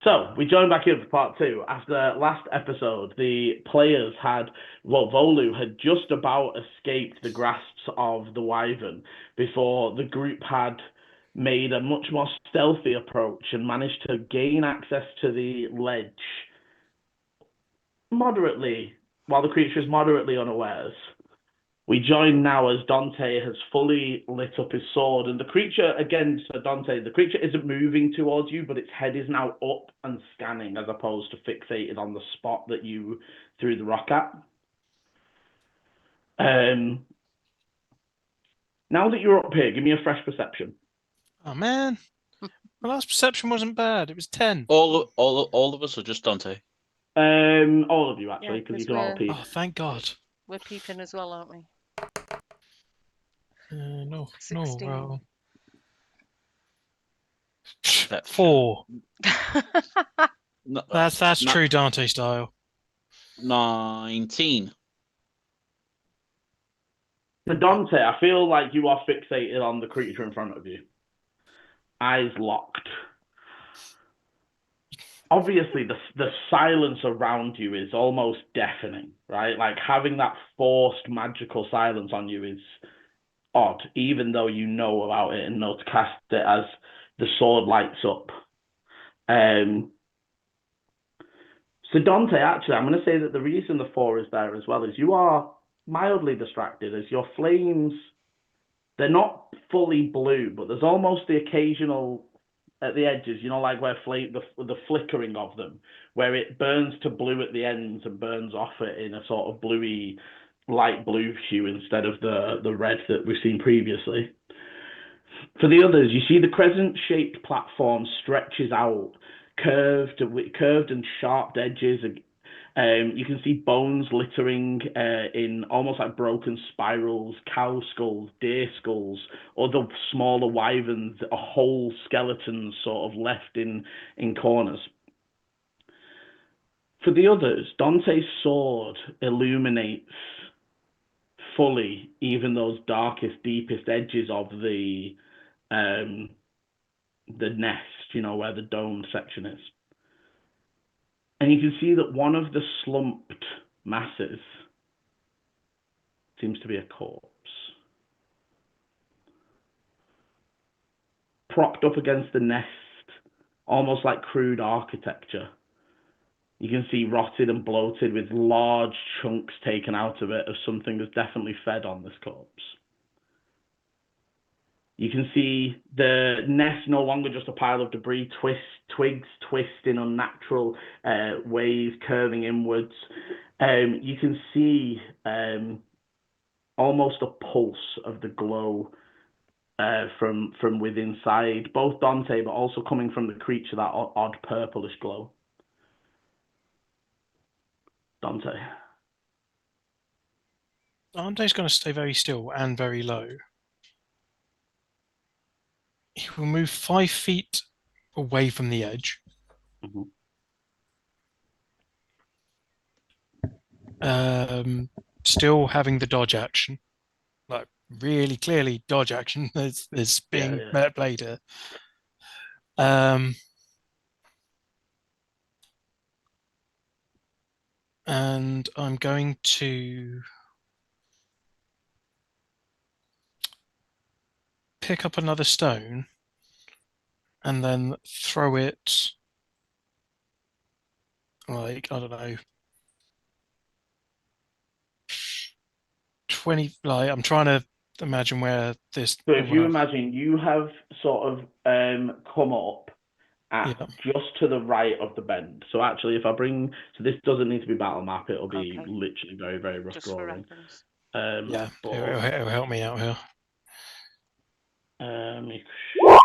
So we join back in for part two. After last episode, the players had, well, Volu had just about escaped the grasps of the wyvern before the group had made a much more stealthy approach and managed to gain access to the ledge moderately, while the creature is moderately unawares. We join now as Dante has fully lit up his sword, and the creature, again, so Dante, the creature isn't moving towards you, but its head is now up and scanning as opposed to fixated on the spot that you threw the rock at. Now that you're up here, give me a fresh perception. Oh man, my last perception wasn't bad. It was 10. All of us, or just Dante? All of you actually, Yeah, because 'cause you can all peep. Oh, thank God. We're peeping as well, aren't we? No, 16. roll. Perception. 4. No, That's true Dante style. 19. For Dante, I feel like you are fixated on the creature in front of you. Eyes locked. Obviously, the silence around you is almost deafening, right? Like having that forced magical silence on you is odd, even though you know about it and know to cast it as the sword lights up. So Dante, actually, I'm going to say that the reason the 4 is there as well is you are mildly distracted as your flames, they're not fully blue, but there's almost the occasional at the edges, you know, like where the flickering of them, where it burns to blue at the ends and burns off it in a sort of bluey, light blue hue instead of the red that we've seen previously. For the others, you see the crescent-shaped platform stretches out, curved and sharp edges. You can see bones littering in almost like broken spirals, cow skulls, deer skulls, other smaller wyverns, whole skeletons sort of left in corners. For the others, Dante's sword illuminates fully even those darkest, deepest edges of the nest, you know, where the dome section is. And you can see that one of the slumped masses seems to be a corpse. Propped up against the nest, almost like crude architecture. You can see rotted and bloated with large chunks taken out of it of something that's definitely fed on this corpse. You can see the nest no longer just a pile of debris, twigs twist in unnatural ways, curving inwards. You can see almost a pulse of the glow from within inside, both Dante, but also coming from the creature, that odd purplish glow. Dante. Dante's going to stay very still and very low. He will move 5 feet away from the edge. Still having the dodge action, like really clearly dodge action is being played here. And I'm going to pick up another stone and then throw it, like, I don't know, 20, like, I'm trying to imagine where this... So if you imagine you have sort of come up at just to the right of the bend. So actually, if I bring... So this doesn't need to be battle map. It'll be literally very, very rough just drawing. It'll help me out here.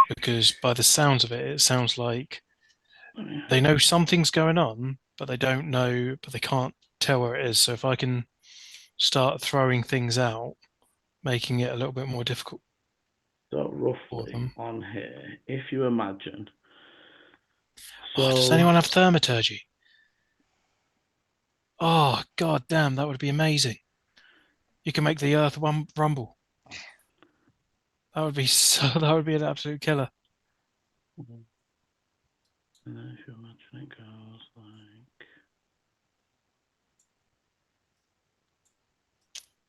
Because by the sounds of it, it sounds like they know something's going on, but they don't know, but they can't tell where it is. So if I can start throwing things out, making it a little bit more difficult. So roughly on here, if you imagine. So, does anyone have thaumaturgy? Oh, god damn, that would be amazing. You can make the earth rumble. That would be an absolute killer. And then if you imagine it goes like...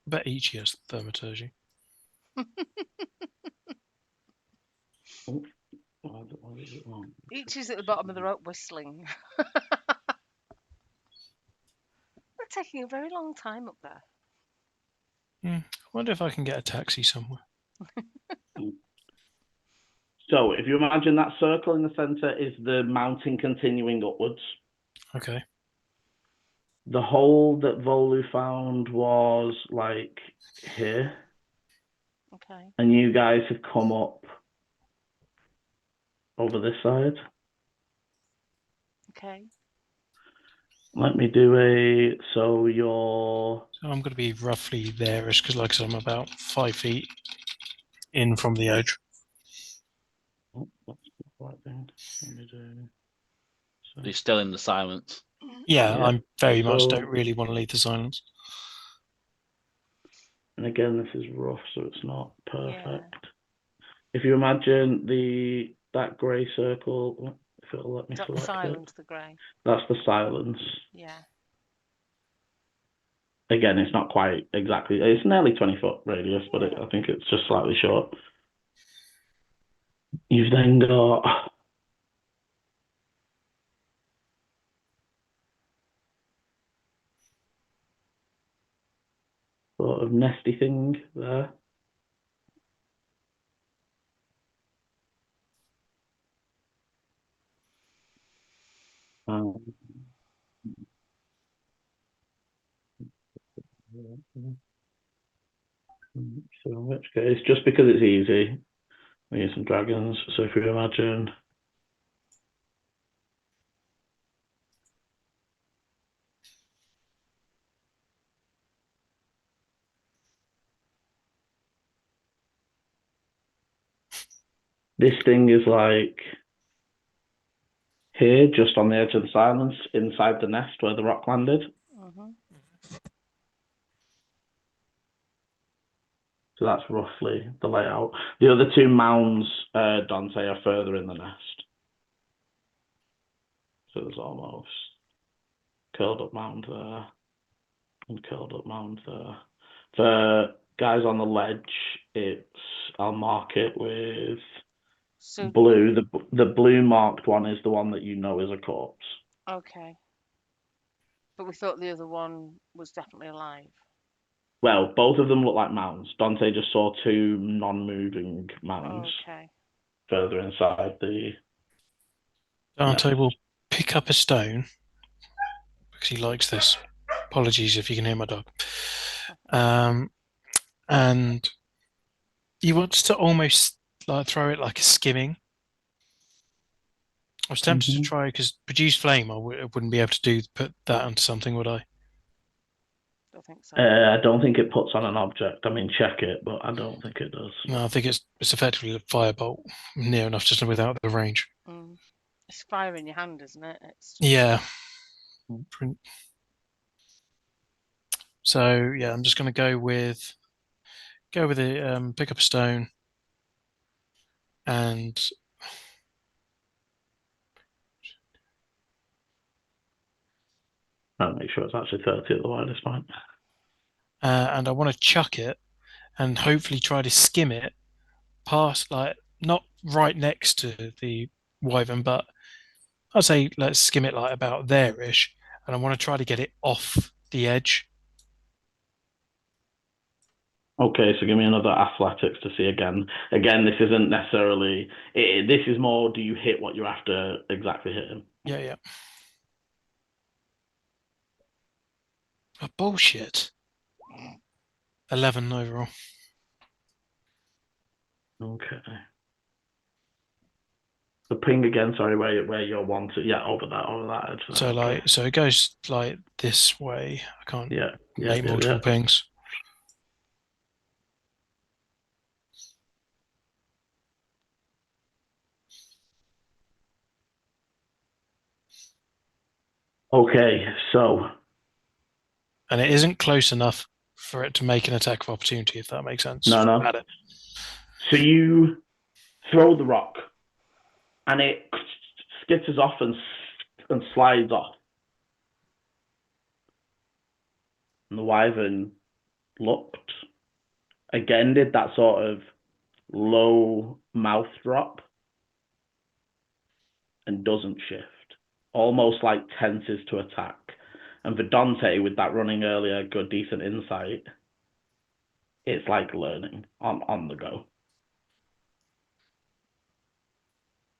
I bet each has thaumaturgy. Oh, what is it wrong? Each is at the bottom of the rope whistling. We're taking a very long time up there. I wonder if I can get a taxi somewhere. So if you imagine that circle in the center is the mountain continuing upwards. Okay. The hole that Volu found was like here. Okay. And you guys have come up over this side. Okay. Let me do a... So you're... So I'm going to be roughly there-ish because, like I said, I'm about 5 feet in from the edge. Oh, that's the right thing. Let me do... So, He's still in the silence. Yeah, Yeah. I'm very much So- don't really want to leave the silence. and again, this is rough, so it's not perfect. Yeah. If you imagine that grey circle, if it'll let me Is that the select it. silence, the grey? That's the silence. Yeah. Again, it's not quite exactly... It's nearly 20-foot radius, but I think it's just slightly short. You've then got... sort of nesty thing there. Um, so in which case, just because it's easy, we use some dragons. So if you imagine... This thing is like here, just on the edge of the silence, inside the nest where the rock landed. Mhm. So that's roughly the layout. The other two mounds, Dante, are further in the nest. So there's almost curled up mound there and curled up mound there. For guys on the ledge, I'll mark it with So blue. The blue marked one is the one that you know is a corpse. okay. But we thought the other one was definitely alive. Well, both of them look like mounds. Dante just saw two non-moving mounds Okay. further inside the... Dante nest. will pick up a stone because he likes this. Apologies if you can hear my dog. And he wants to almost like throw it like a skimming. I was tempted to try because produce flame. I wouldn't be able to put that onto something, would I? Don't think so. I don't think it puts on an object. I mean, check it, but I don't think it does. No, I think it's effectively a firebolt near enough, just without the range. It's fire in your hand, isn't it? It's Yeah. So yeah, I'm just going to go with it. Pick up a stone, and I'll make sure it's actually 30 at the widest point. and I want to chuck it, and hopefully try to skim it past, like not right next to the wyvern, but I'd say let's skim it like about there-ish, and I want to try to get it off the edge. Okay, so give me another athletics to see again. Again, this isn't necessarily... this is more, do you hit what you're after exactly hitting? Yeah. Oh, bullshit. 11 overall. Okay. The ping again, sorry, where you're wanted. Yeah, over that edge. So okay. so it goes like this way. I can't make multiple pings. Okay, so... And it isn't close enough for it to make an attack of opportunity, if that makes sense. No. So you throw the rock, and it skitters off and slides off. And the wyvern looked, again, did that sort of low mouth drop and doesn't shift, almost like tenses to attack. And for Dante, with that running earlier, good, decent insight, it's like learning on the go.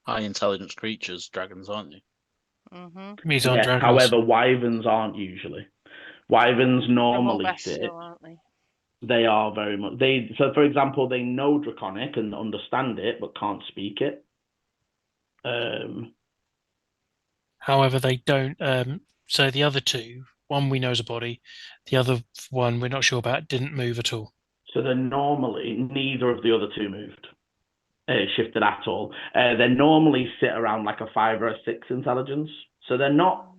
High intelligence creatures, dragons, aren't you? Mm-hmm. He's on Yes, dragons. however, wyverns aren't usually. Wyverns They're more normally bestial, sit. aren't they? They are very much. So, for example, they know Draconic and understand it, but can't speak it. However, they don't. So the other two, one we know is a body, the other one we're not sure about, didn't move at all. So they're normally, neither of the other two moved, shifted at all. They normally sit around like a 5 or a 6 intelligence. So they're not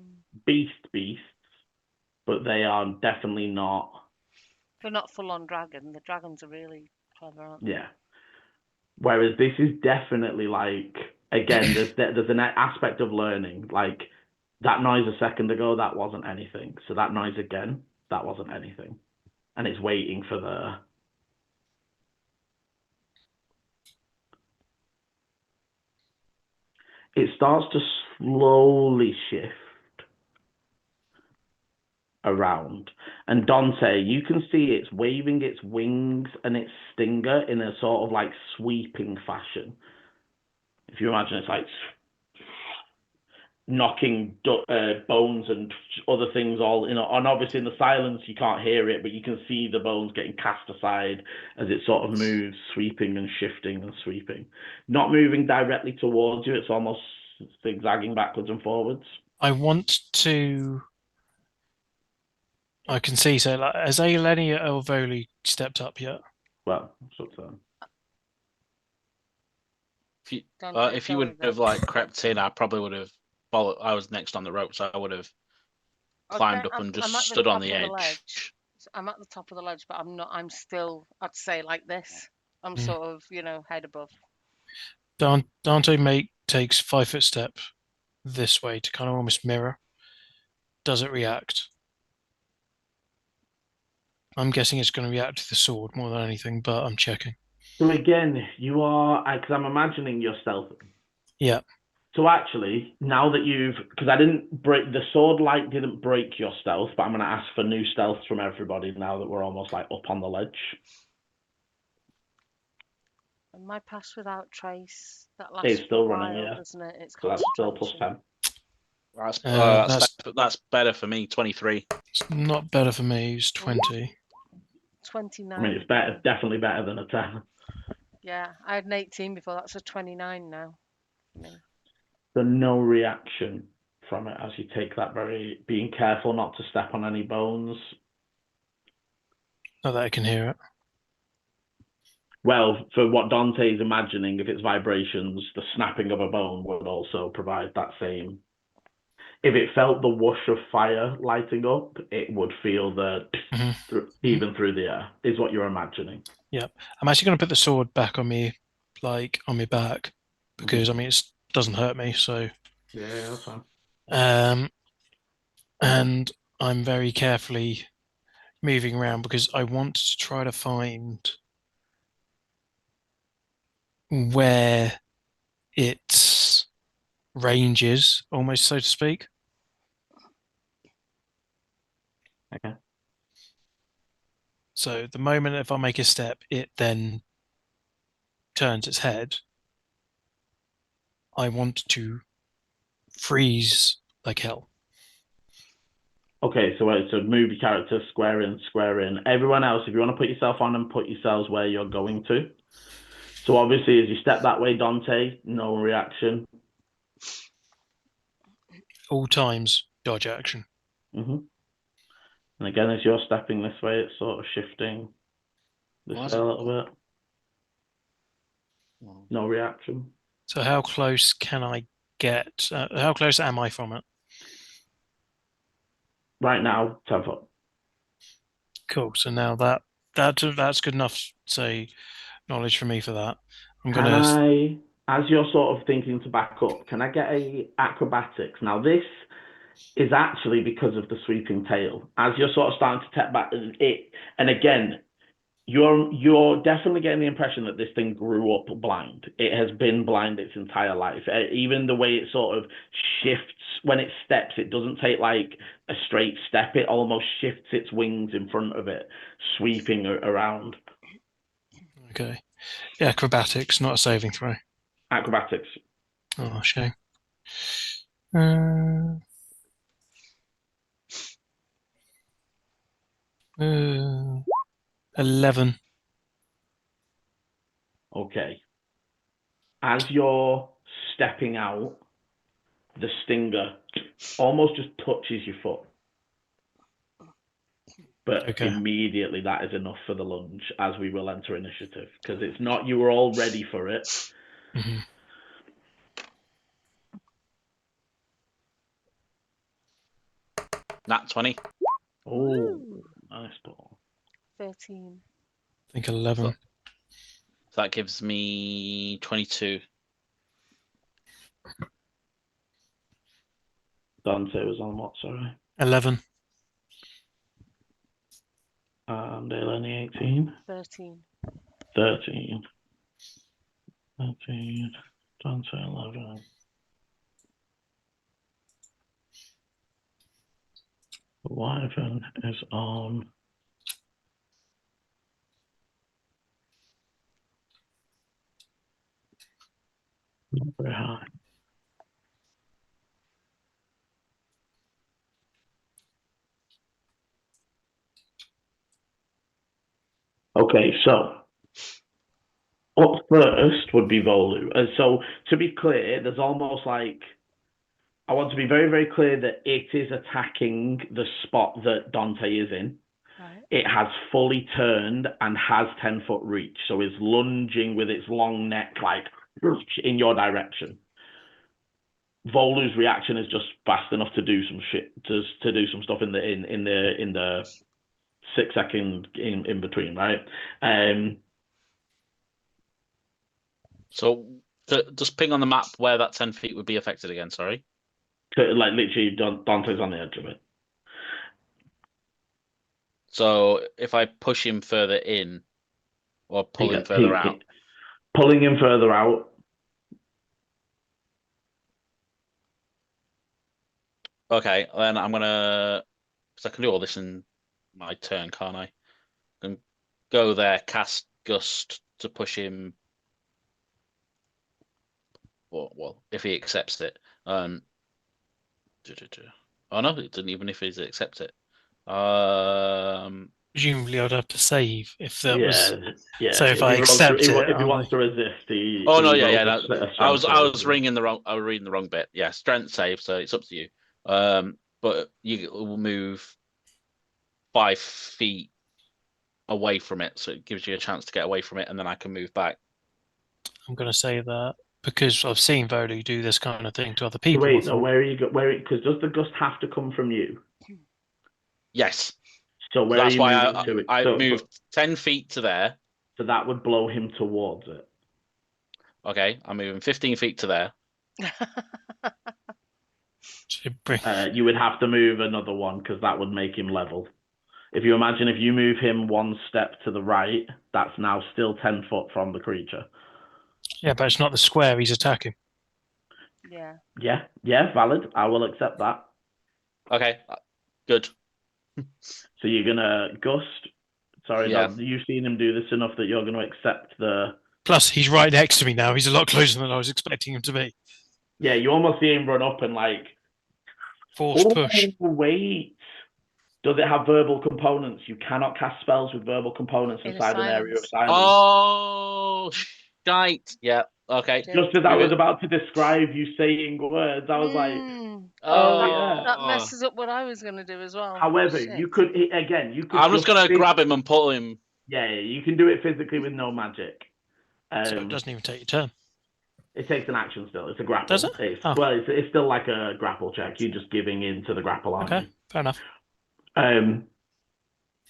beasts, but they are definitely not. They're not full on dragon. The dragons are really clever, aren't they? Yeah. Whereas this is definitely like, again, there's an aspect of learning. Like that noise a second ago, that wasn't anything. So that noise again, that wasn't anything. And it's waiting for the. It starts to slowly shift around. And Dante, you can see it's waving its wings and its stinger in a sort of like sweeping fashion. If you imagine it's like knocking bones and other things all, and obviously in the silence you can't hear it, but you can see the bones getting cast aside as it sort of moves, sweeping and shifting and sweeping. Not moving directly towards you, it's almost zigzagging backwards and forwards. I can see, so like, has Eleni or Voli stepped up yet? Well, sort of. If you would have like crept in, I probably would have followed. I was next on the rope, so I would have climbed up and just stood on the edge. I'm at the top of the ledge, but I'm not. I'm still, I'd say, like this. I'm Mm. sort of, head above. Dante takes 5-foot step this way to kind of almost mirror. Does it react? I'm guessing it's going to react to the sword more than anything, but I'm checking. So again, you are, because I'm imagining you're stealthing. Yeah. So actually, now that because I didn't break, the sword light didn't break your stealth, but I'm going to ask for new stealths from everybody now that we're almost like up on the ledge. And my pass without trace, that It's lasts still for a running, while, yeah. doesn't it? It's So that's still plus concentration. 10. That's better for me. 23. It's not better for me. It's 20. 29. I mean, it's better, definitely better than a 10. Yeah, I had an 18 before. That's a 29 now for me. So no reaction from it as you take that, being careful not to step on any bones. Not that I can hear it. Well, for what Dante's imagining, if it's vibrations, the snapping of a bone would also provide that same. If it felt the whoosh of fire lighting up, it would feel the even through the air, is what you're imagining. Yeah. I'm actually going to put the sword back on me, like on my back, because I mean, it doesn't hurt me, so. Yeah, that's fine. And I'm very carefully moving around because I want to try to find where its range is, almost, so to speak. Okay. So the moment if I make a step, it then turns its head. I want to freeze like hell. Okay, so move your character, square in. Everyone else, if you want to put yourself on and put yourselves where you're going to. So obviously, as you step that way, Dante, no reaction. All times, dodge action. And again, as you're stepping this way, it's sort of shifting this way a little bit. No reaction. So how close can I get? How close am I from it? Right now, 10 foot. Cool. So now that's good enough, say, knowledge for me for that. Can I as you're sort of thinking to back up, can I get a acrobatics? Now this is actually because of the sweeping tail. As you're sort of starting to step back, and again, you're definitely getting the impression that this thing grew up blind. It has been blind its entire life. Even the way it sort of shifts when it steps, it doesn't take like a straight step. It almost shifts its wings in front of it, sweeping around. Okay. Yeah, acrobatics, not a saving throw. Acrobatics. Oh, shame. 11. Okay. As you're stepping out, the stinger almost just touches your foot. But immediately that is enough for the lunge, as we will enter initiative. Because it's not, you were all ready for it. Mm-hmm. Nat 20. Oh, nice ball. 13. I think 11. So that gives me 22. Dante was on what, sorry? 11. And Eleni 18. 13. 13. 13. Dante 11. The wyvern is on. Not very high. Okay, so up first would be Volu. And so to be clear, there's almost like, I want to be very, very clear that it is attacking the spot that Dante is in. Right. It has fully turned and has 10-foot reach, so it's lunging with its long neck like in your direction. Volu's reaction is just fast enough to do some shit, to do some stuff in the 6 second in between, right? So just ping on the map where that 10 feet would be affected again. Sorry. Like literally, Dante's on the edge of it. So if I push him further in, or pull him further out, pulling him further out. Okay, then I'm gonna, because I can do all this in my turn, can't I? And go there, cast Gust to push him. Well, if he accepts it. Oh no, it didn't even if he accepts it. Presumably, I'd have to save if that was. Yeah. So if I accept it, if he wants to resist, oh no, yeah. No, I was reading the wrong bit. Yeah, strength save. So it's up to you. But you will move 5 feet away from it, so it gives you a chance to get away from it, and then I can move back. I'm going to say that because I've seen Volu do this kind of thing to other people. Wait, no, where are you? Because does the gust have to come from you? Yes. So where that's are you why moving to it? I moved 10 feet to there. So that would blow him towards it. Okay, I'm moving 15 feet to there. You would have to move another one because that would make him level. If you imagine if you move him 1 step to the right, that's now still 10 foot from the creature. Yeah, but it's not the square he's attacking. Yeah. Yeah, valid. I will accept that. Okay, good. So you're gonna gust. Sorry, yeah. no, you've seen him do this enough that you're going to accept the. Plus, he's right next to me now. He's a lot closer than I was expecting him to be. Yeah, you almost see him run up and like. Force push. Wait. Does it have verbal components? You cannot cast spells with verbal components inside an area of silence. Oh, shite. Yeah, okay. Just as I was about to describe you saying words, I was like, that messes up what I was going to do as well. However, you could, I'm just going to grab him and pull him. Yeah, you can do it physically with no magic. So it doesn't even take your turn. It takes an action still. It's a grapple. Does it? Well, it's still like a grapple check. You're just giving in to the grapple, aren't you? Fair enough. I'm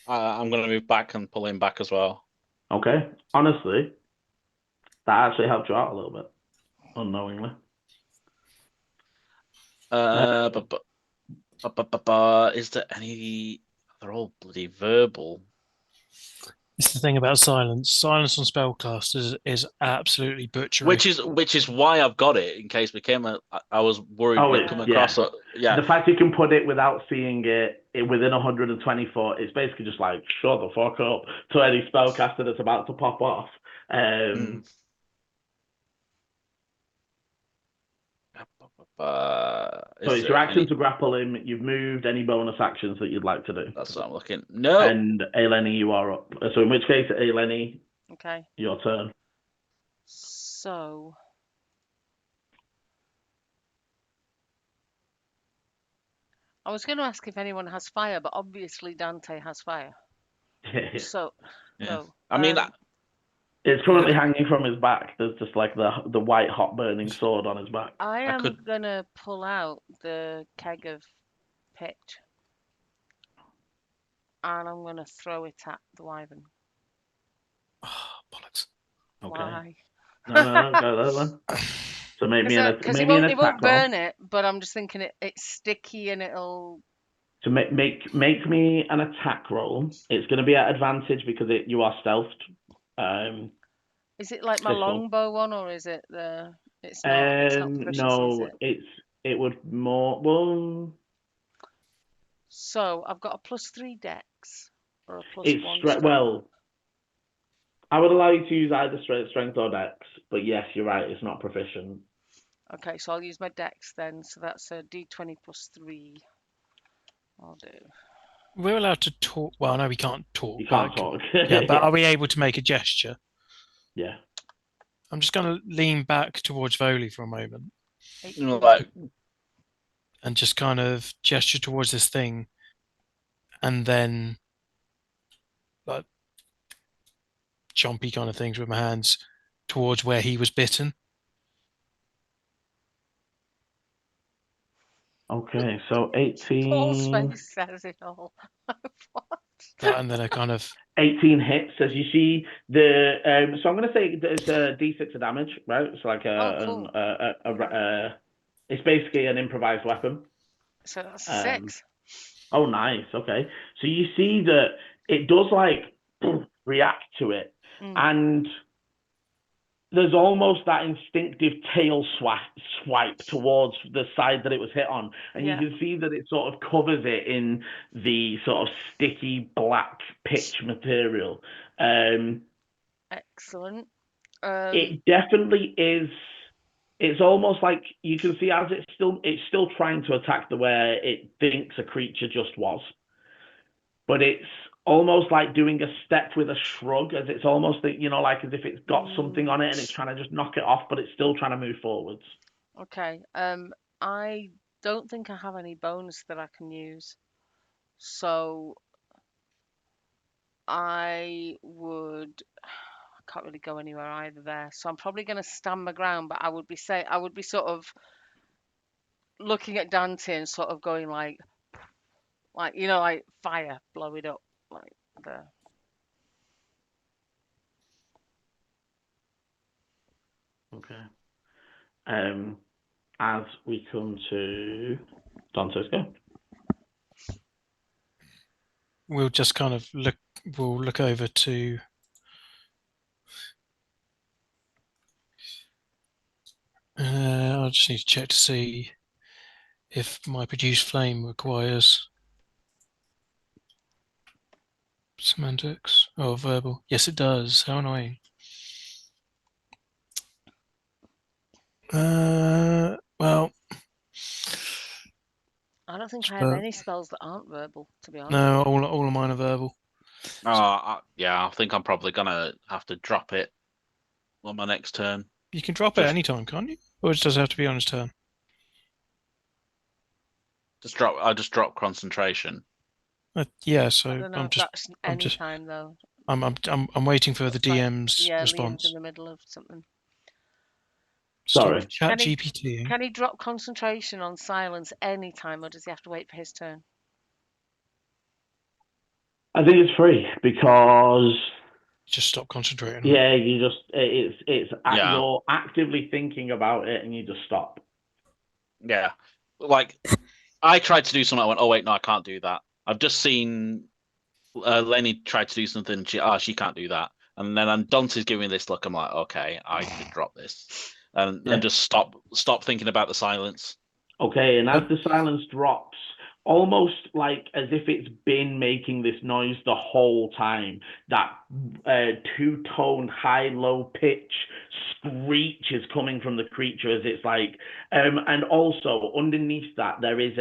going to move back and pull him back as well. Okay. Honestly, that actually helped you out a little bit. unknowingly. Is there any? They're all bloody verbal. It's the thing about silence. Silence on spellcasters is absolutely butchery. Which is why I've got it in case we came. I was worried we'd come across. The fact you can put it without seeing it within 120 foot, it's basically just like shut the fuck up to any spellcaster that's about to pop off. So it's your action to grapple him. You've moved. Any bonus actions that you'd like to do? That's what I'm looking. No. And Eleni, you are up. So in which case, Eleni, okay, your turn. So I was going to ask if anyone has fire, but obviously Dante has fire. So, I mean, it's currently hanging from his back. There's just like the white hot burning sword on his back. I am gonna pull out the keg of pitch, and I'm gonna throw it at the wyvern. Oh, bollocks. Okay. Why? No, go there then. So maybe an attack roll. It won't burn it, but I'm just thinking it's sticky and it'll. So make me an attack roll. It's going to be at advantage because you are stealthed. Is it like my longbow one, or is it the? It's not proficiency, no, is it? it would more well. So I've got a +3 dex or a +1 strength. Well, I would allow you to use either strength or dex, but yes, you're right. It's not proficient. Okay, so I'll use my dex then. So that's a d20 +3. I'll do. We're allowed to talk. Well, no, we can't talk. You can't talk. Yeah, but are we able to make a gesture? Yeah. I'm just going to lean back towards Foley for a moment. And just kind of gesture towards this thing. And then, like, chompy kind of things with my hands towards where he was bitten. Okay, so 18. Paul's face says it all. What? And then I kind of 18 hits, as you see the. So I'm going to say there's a d6 of damage, right? It's like it's basically an improvised weapon. So that's 6. Oh, nice. Okay, so you see that it does like react to it, and there's almost that instinctive tail swipe towards the side that it was hit on. And you can see that it sort of covers it in the sort of sticky black pitch material. Excellent. It definitely is. It's almost like you can see as it's still trying to attack the way it thinks a creature just was. But it's almost like doing a step with a shrug, as it's almost, like as if it's got something on it and it's trying to just knock it off, but it's still trying to move forwards. Okay. I don't think I have any bonus that I can use. So I can't really go anywhere either there. So I'm probably going to stand my ground, but I would be sort of looking at Dante and sort of going like fire, blow it up, like the. Okay. As we come to Dante's go. We'll just kind of look. We'll look over to. I just need to check to see if my produce flame requires semantics or verbal. Yes, it does. How annoying. Well, I don't think I have any spells that aren't verbal, to be honest. No, all of mine are verbal. Yeah, I think I'm probably gonna have to drop it on my next turn. You can drop it any time, can't you? Or does it have to be on his turn? I just drop concentration. Yeah, so I don't know I'm just time though. I'm waiting for the DM's response. Liam's in the middle of something. Sorry. Chat GPT. Can he drop concentration on silence any time, or does he have to wait for his turn? I think it's free because Just stop concentrating. Yeah, you just Yeah. you're actively thinking about it, and you just stop. Yeah, like I tried to do something. I went, oh wait, no, I can't do that. I've just seen Lenny tried to do something. She can't do that. And then Dante's giving me this look. I'm like, okay, I could drop this, and just stop thinking about the silence. Okay, and as the silence drops, almost like as if it's been making this noise the whole time, that two-tone high-low pitch screech is coming from the creature as it's like, and also underneath that there is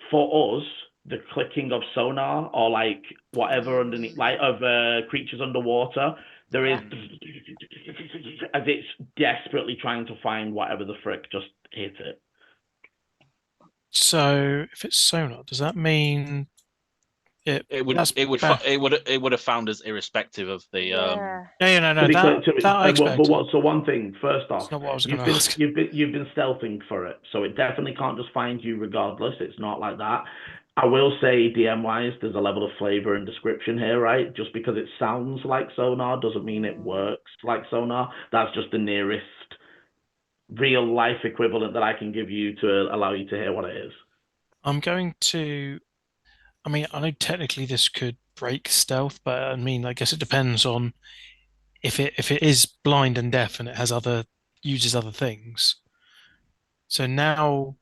for us, the clicking of sonar or like whatever underneath, like of creatures underwater. There is as it's desperately trying to find whatever the frick just hit it. So if it's sonar, does that mean it would have found us irrespective of the Yeah, no, I expect. but so one thing, first off, that's not what I was going to ask. You've been stealthing for it, so it definitely can't just find you regardless. It's not like that. I will say, DM wise, there's a level of flavor and description here, right? Just because it sounds like sonar doesn't mean it works like sonar. That's just the nearest real life equivalent that I can give you to allow you to hear what it is. I'm going to. I mean, I know technically this could break stealth, but I mean, I guess it depends on if it is blind and deaf and it has uses other things. So now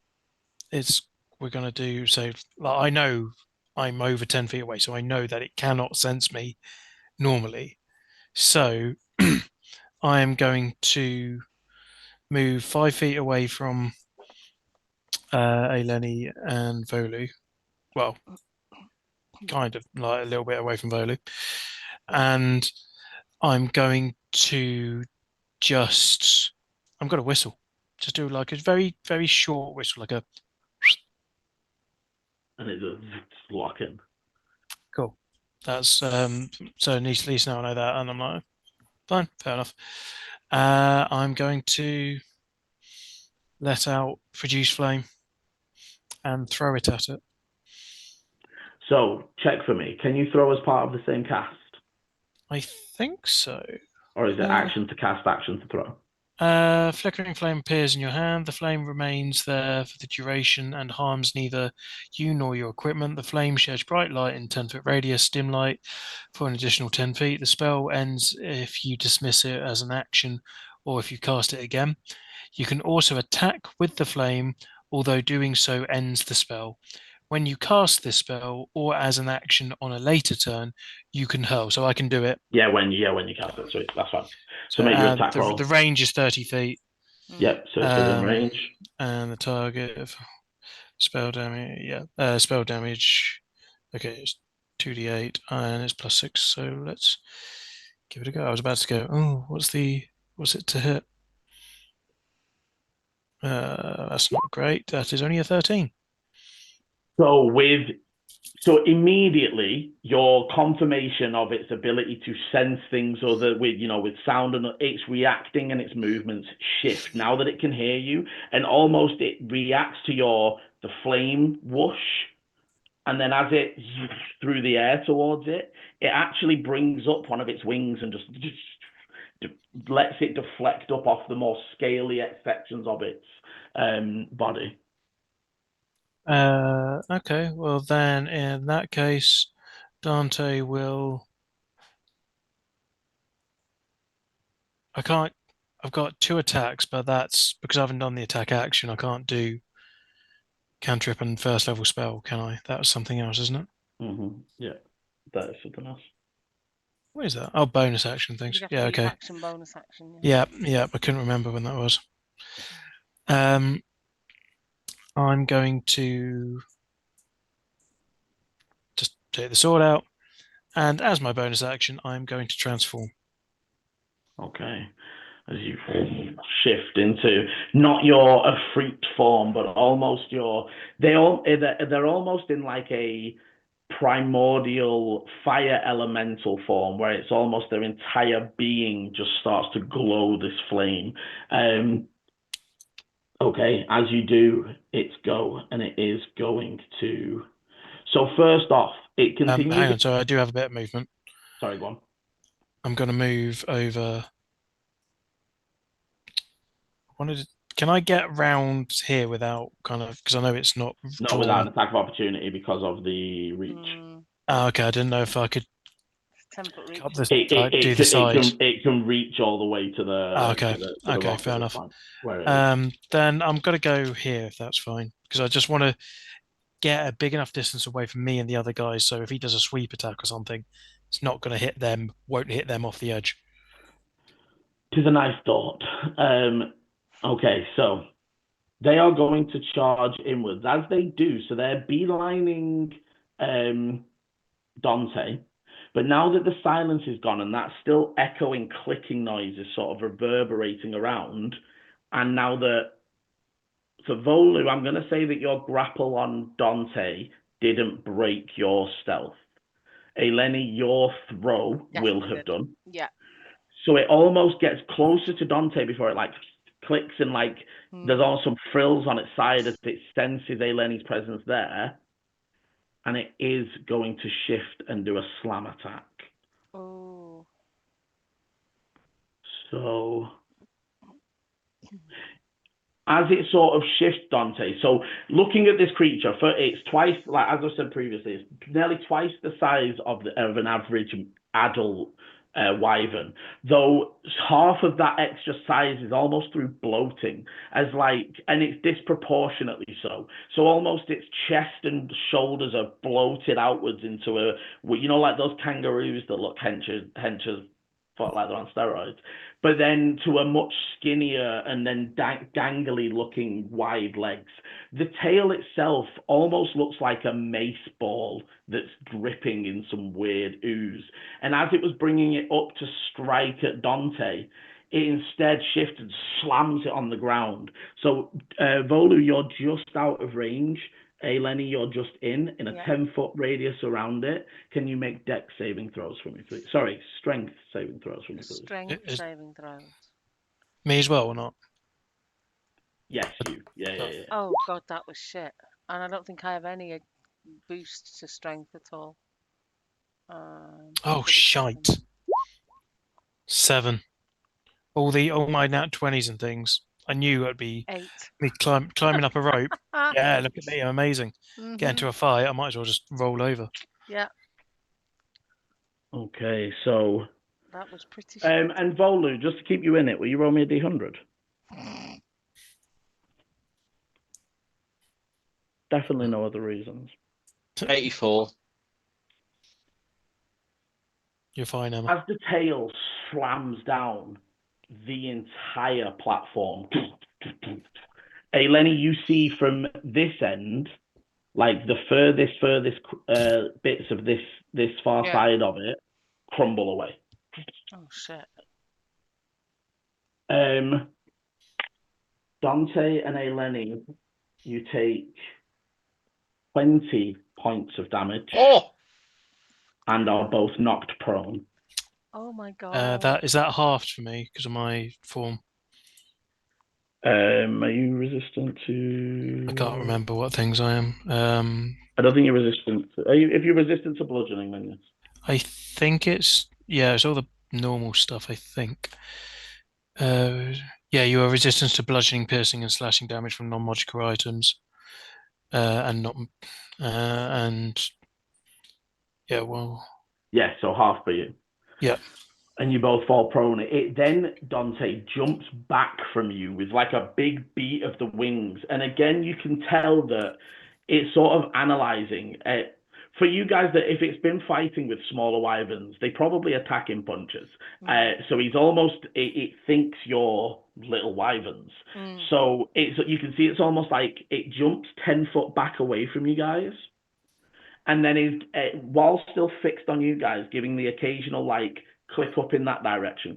we're going to do so. Like, I know I'm over 10 feet away, so I know that it cannot sense me normally. So I am going to move 5 feet away from Eleni and Volu. Well, kind of like a little bit away from Volu. And I'm going to I'm going to whistle. Just do like a very, very short whistle, like a. And it's locking. Cool. That's so at least now I know that, and I'm like, fine, fair enough. I'm going to let out produce flame and throw it at it. So check for me. Can you throw as part of the same cast? I think so. Or is it action to cast, action to throw? Flickering flame appears in your hand. The flame remains there for the duration and harms neither you nor your equipment. The flame sheds bright light in 10-foot radius, dim light for an additional 10 feet. The spell ends if you dismiss it as an action or if you cast it again. You can also attack with the flame, although doing so ends the spell. When you cast this spell or as an action on a later turn, you can hurl. So I can do it. Yeah, when you cast it. So that's fine. So make your attack roll. The range is 30 feet. Yep, so it's within range. And the target of spell damage, spell damage. Okay, it's 2d8 and it's +6. So let's give it a go. I was about to go, oh, what's it to hit? That's not great. That is only a 13. So immediately your confirmation of its ability to sense things with sound, and it's reacting and its movements shift now that it can hear you, and almost it reacts to the flame whoosh, and then as it through the air towards it actually brings up one of its wings and just lets it deflect up off the more scaly sections of its body. Okay, well then in that case, Dante will. I've got 2 attacks, but that's because I haven't done the attack action. I can't do cantrip and first level spell, can I? That was something else, isn't it? Mm-hmm. Yeah, that is something else. What is that? Oh, bonus action things. Yeah, okay. Action, bonus action. Yeah, I couldn't remember when that was. I'm going to just take the sword out, and as my bonus action, I'm going to transform. Okay. As you shift into not your freaked form, but almost they're almost in like a primordial fire elemental form, where it's almost their entire being just starts to glow this flame. Okay, as you do, it's go, and it is going to. So first off, it continues. Hang on, so I do have a bit of movement. Sorry, go on. I'm going to move over. Can I get round here without because I know it's not Not without an attack of opportunity because of the reach. Okay, I didn't know if I could 10-foot reach. do the side. It can reach all the way to the. Okay, to the okay, fair enough. Then I'm going to go here if that's fine, because I just want to get a big enough distance away from me and the other guys, so if he does a sweep attack or something, it's not going to hit them, won't hit them off the edge. 'Tis a nice thought. Okay, so they are going to charge inwards as they do. So they're beelining Dante. But now that the silence is gone and that still echoing clicking noise is sort of reverberating around, and now that for Volu, I'm going to say that your grapple on Dante didn't break your stealth. Eleni, your throw will have done. Yeah. So it almost gets closer to Dante before it like clicks and like there's all some frills on its side as it senses Eleni's presence there. And it is going to shift and do a slam attack. Oh. So as it sort of shifts Dante, so looking at this creature, it's twice, like as I said previously, it's nearly twice the size of an average adult wyvern, though half of that extra size is almost through bloating, and it's disproportionately so. So almost its chest and shoulders are bloated outwards into like those kangaroos that look henchers like they're on steroids, but then to a much skinnier and then gangly looking wide legs. The tail itself almost looks like a mace ball that's dripping in some weird ooze. And as it was bringing it up to strike at Dante, it instead shifted and slams it on the ground. So Volu, you're just out of range. Eleni, you're just in a 10-foot radius around it. Can you make dex saving throws for me, please? Sorry, strength saving throws for me, please. Strength saving throws. Me as well or not? Yes, you. Yeah. Oh, God, that was shit. And I don't think I have any boost to strength at all. Shite. 7. All my nat 20s and things. I knew it'd be 8. Me climbing up a rope. Yeah, look at me, I'm amazing. Get into a fight, I might as well just roll over. Yeah. Okay, so that was pretty shit. And Volu, just to keep you in it, will you roll me a d100? Definitely no other reasons. 84. You're fine, Emma. As the tail slams down the entire platform, Eleni, you see from this end, like the furthest bits of this far side of it crumble away. Oh shit. Dante and Eleni, you take 20 points of damage. And are both knocked prone. Oh my god. Is that halved for me because of my form? Are you resistant to? I can't remember what things I am. I don't think you're resistant. If you're resistant to bludgeoning, then yes. I think it's all the normal stuff. I think. You are resistant to bludgeoning, piercing, and slashing damage from non-magical items, so half for you. Yeah. And you both fall prone. It then, Dante, jumps back from you with like a big beat of the wings. And again, you can tell that it's sort of analyzing. For you guys, that if it's been fighting with smaller wyverns, they probably attack in punches. So he's almost, it thinks you're little wyverns. So you can see it's almost like it jumps 10 foot back away from you guys. And then is while still fixed on you guys, giving the occasional like click up in that direction,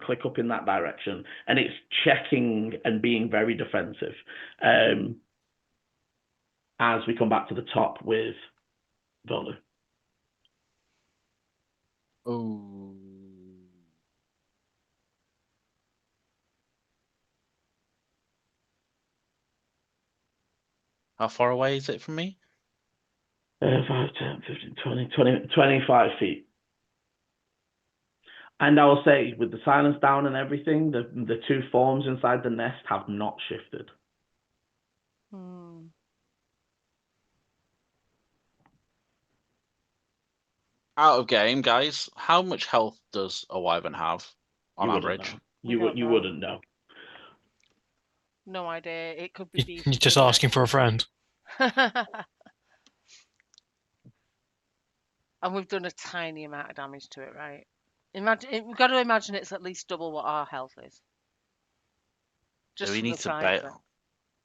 and it's checking and being very defensive. As we come back to the top with Volu. Oh. How far away is it from me? 5, 10, 15, 20, 25 feet. And I will say, with the silence down and everything, the two forms inside the nest have not shifted. Hmm. Out of game, guys. How much health does a wyvern have on You wouldn't average? know. We You don't know. wouldn't know. No idea. It could be You're decent. just couldn't asking for a friend. it? And we've done a tiny amount of damage to it, right? Imagine we've got to imagine it's at least double what our health is. Do Just we for need the to size of it. bail?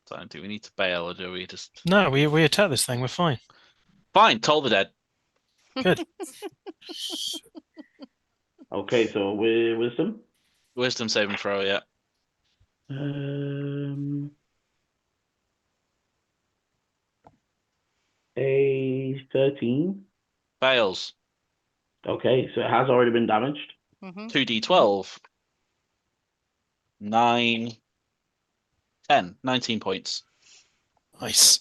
So, do we need to bail, or do we just... No, we attack this thing. We're fine. Fine, Toll the Dead. Good. Okay, so wisdom. Wisdom saving throw, yeah. A 13. Fails. Okay, so it has already been damaged. 2d12. 9, 10, 19 points. Nice.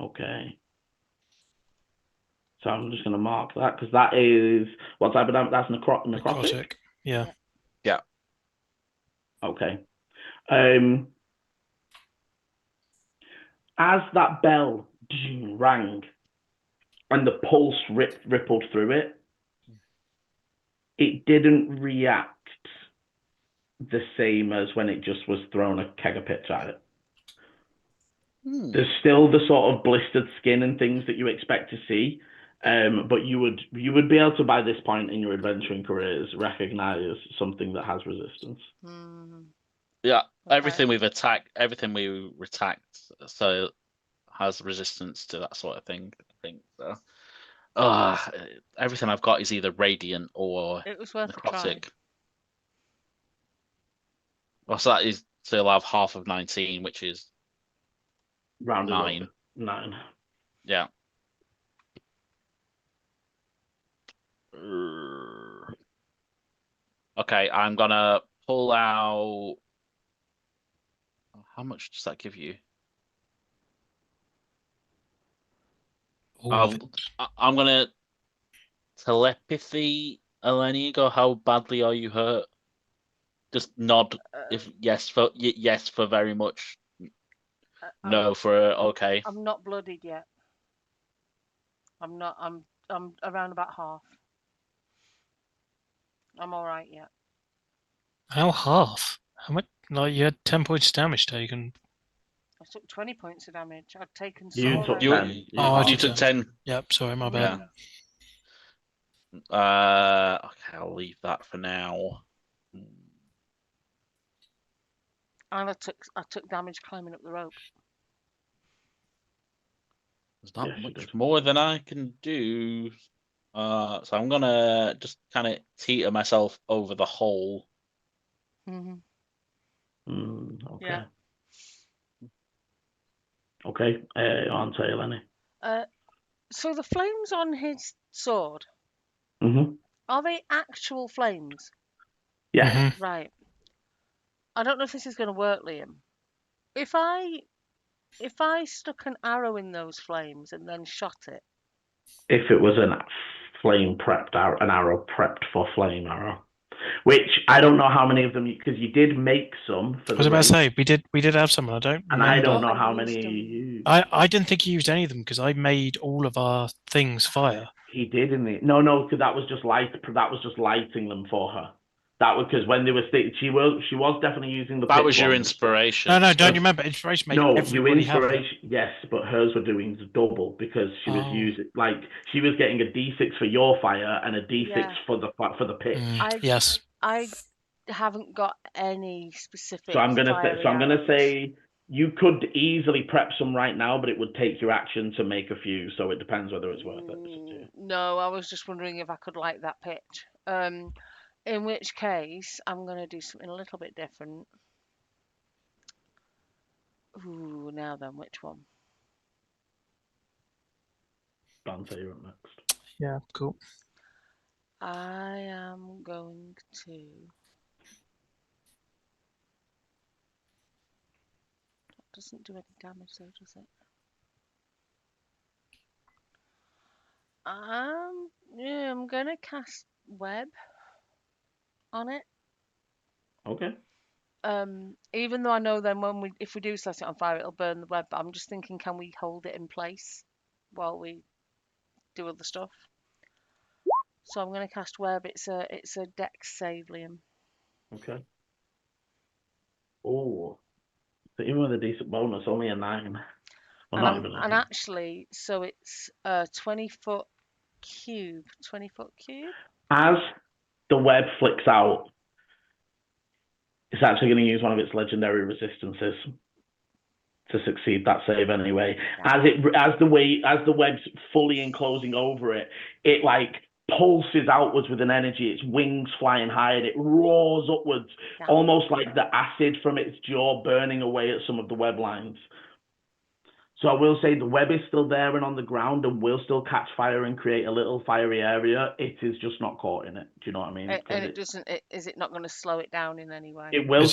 Okay. So I'm just going to mark that because that is what type of damage? That's necrotic. Necrotic. Yeah. Yeah. Okay. As that bell rang and the pulse rippled through it, it didn't react the same as when it just was thrown a keg of pitch at it. There's still the sort of blistered skin and things that you expect to see, but you would be able to, by this point in your adventuring careers, recognize something that has resistance. Yeah, Okay. everything we attacked, so has resistance to that sort of thing. I think so. Everything I've got is either radiant or It was worth a try. necrotic. Well, so that is, so you'll have half of 19, which is Rounded 9. up. 9. Yeah. Okay, I'm gonna pull out. How much does that give you? I'm gonna telepathy, Eleni. Go. How badly are you hurt? Just nod if yes for yes for very much. No for okay. I'm not bloodied yet. I'm not. I'm around about half. I'm all right yet. How half? How much? Like you had 10 points damage taken. I took 20 points of damage. I'd taken You so took already. 10. I You took 10. Yep. Sorry, my bad. Yeah. Okay, I'll leave that for now. And I took damage climbing up the rope. There's not much more than I can do. So I'm gonna just kind of teeter myself over the hole. Okay. Yeah. Okay. On to Eleni. So the flames on his sword, are they actual flames? Yeah. Right. I don't know if this is going to work, Liam. If I stuck an arrow in those flames and then shot it. If it was an arrow prepped for flame arrow. Which I don't know how many of them, because you did make some for the I was about race. to say we did have some. I don't and remember. I don't know how many you used. I didn't think he used any of them because I made all of our things fire. He did in the because that was just lighting them for her. That was because when they were she was definitely using the. That was your ones. inspiration. No, don't you remember? Inspiration made everybody have it. Yes, but hers were doing double because she was using she was getting a D6 for your fire and a D6 for the pitch. Yes. I haven't got any specific. So I'm gonna say you could easily prep some right now, but it would take your action to make a few. So it depends whether it's worth it. No, I was just wondering if I could light that pitch. In which case, I'm gonna do something a little bit different. Ooh, now then, which one? Dante, you're up next. Yeah, cool. I am going to. That doesn't do any damage, though, does it? I'm gonna cast web on it. Okay. Even though I know then if we do set it on fire, it'll burn the web. But I'm just thinking, can we hold it in place while we do other stuff? So I'm going to cast web. It's a dex save, Liam. Okay. Oh, so even with a decent bonus, only a 9. Well, not even a 9. Actually, so it's a 20-foot cube. 20-foot cube. As the web flicks out, it's actually going to use one of its legendary resistances to succeed that save anyway. Yeah. As the web's fully enclosing over it, it like pulses outwards with an energy, its wings flying high, and it roars upwards, almost like the acid from its jaw burning away at some of the web lines. So I will say the web is still there and on the ground and will still catch fire and create a little fiery area. It is just not caught in it. Do you know what I mean? And it doesn't. Is it not going to slow it down in any way? It will.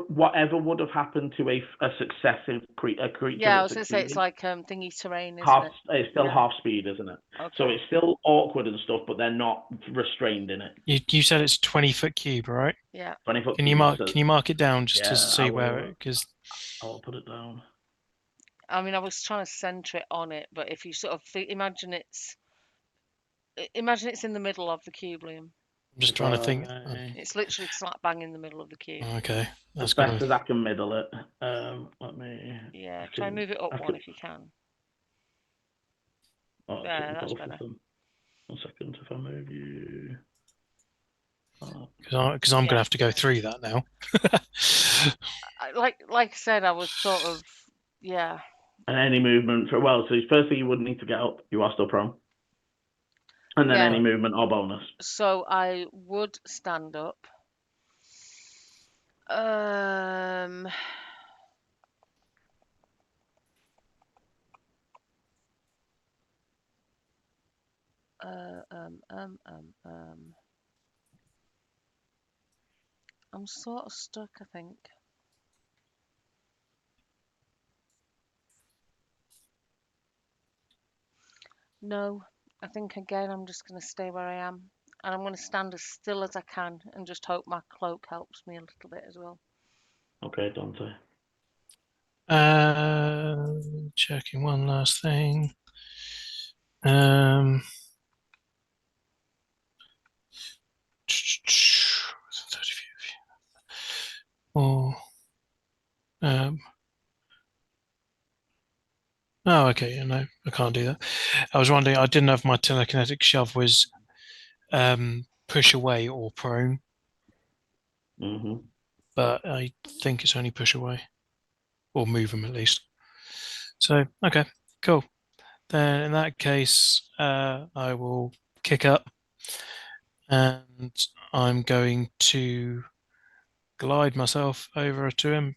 Whatever would have happened to a successive creature. Yeah, I was going to say it's like thingy terrain, isn't it? It's still half speed, isn't it? Okay. So it's still awkward and stuff, but they're not restrained in it. You said it's 20-foot cube, right? Yeah. 20-foot. Can you mark it down just to see where it? Because I'll put it down. I mean, I was trying to center it on it, but if you sort of imagine it's in the middle of the cube, Liam. I'm just trying to think. It's literally slap bang in the middle of the cube. Okay, that's best as I can middle it. Let me. Yeah, try and move it up one if you can. Oh, yeah, that's better. 1 second, if I move you. Because I'm going to have to go through that now. Like I said, I was sort of And any movement so firstly you would need to get up. You are still prone. And then any movement or bonus. So I would stand up. I'm sort of stuck, I think. No, I think again I'm just going to stay where I am. And I'm going to stand as still as I can and just hope my cloak helps me a little bit as well. Okay, Dante. Checking one last thing. Oh, okay. No, I can't do that. I was wondering. I didn't know if my telekinetic shove was push away or prone. Mm-hmm. But I think it's only push away or move them at least. So okay, cool. Then in that case, I will kick up, and I'm going to glide myself over to him.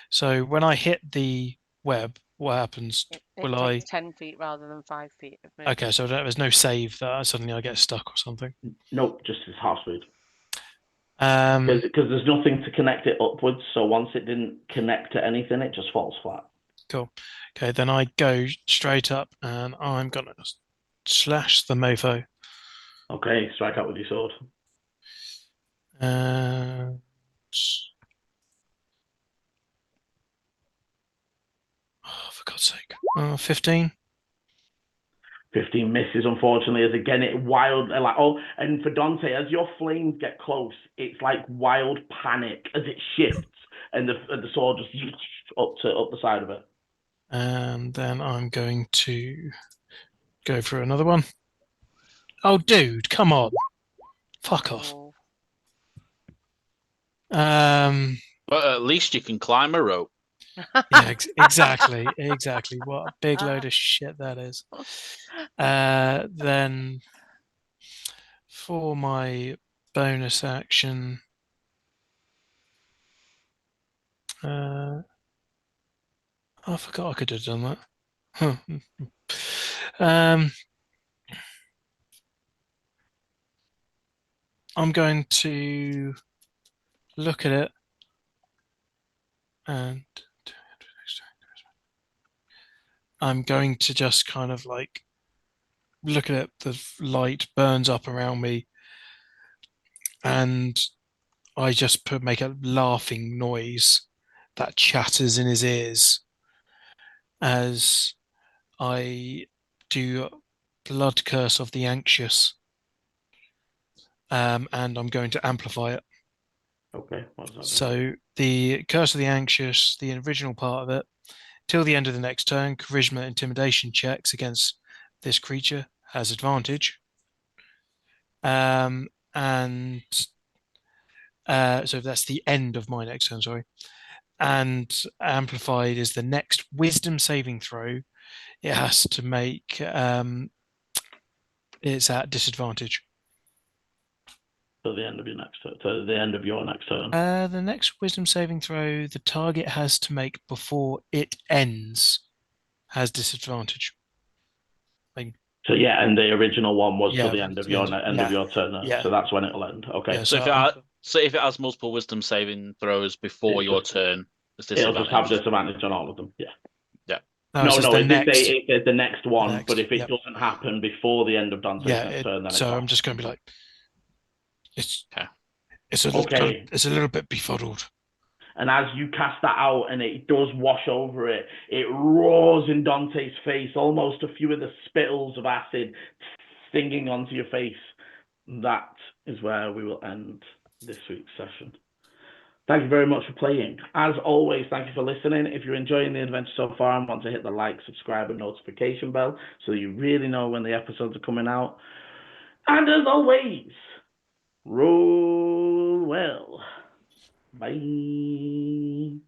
So when I hit the web, what happens? It takes 10 feet rather than 5 feet of movement. Okay, so there's no save that suddenly I get stuck or something. Nope, just his half speed. Because there's nothing to connect it upwards, so once it didn't connect to anything, it just falls flat. Cool. Okay, then I go straight up and I'm gonna slash the mofo. Okay, strike out with your sword. For God's sake. 15. 15 misses, unfortunately, as again it wild and for Dante, as your flames get close, it's like wild panic as it shifts and the sword just up the side of it. And then I'm going to go for another one. Oh, dude, come on. Fuck off. But at least you can climb a rope. Yeah, exactly. What a big load of shit that is. Then for my bonus action, I forgot I could have done that. I'm going to look at it and I'm going to just kind of like look at it, the light burns up around me, and I just make a laughing noise that chatters in his ears as I do Blood Curse of the Anxious, and I'm going to amplify it. Okay. What's that? So the Curse of the Anxious, the original part of it, till the end of the next turn, charisma intimidation checks against this creature has advantage. And so that's the end of my next turn, sorry. And amplified is the next wisdom saving throw. It has to make it's at disadvantage. To the end of your next turn. To the end of your next turn. The next wisdom saving throw the target has to make before it ends has disadvantage. So yeah, and the original one was Yeah, till the end of your of your turn. Yeah. So that's when it'll end. Okay. Yeah, So if it has multiple wisdom saving throws before your turn, it'll just have disadvantage on all of them. Yeah. Yeah. No, it's the next one. Next, but if it doesn't happen before the end of Dante's next turn, then so I'm just going to be like, it's a little bit befuddled. And as you cast that out and it does wash over it, it roars in Dante's face, almost a few of the spittles of acid stinging onto your face. That is where we will end this week's session. Thank you very much for playing. As always, thank you for listening. If you're enjoying the adventure so far and want to hit the like, subscribe, and notification bell so you really know when the episodes are coming out. And as always, roll well. Bye.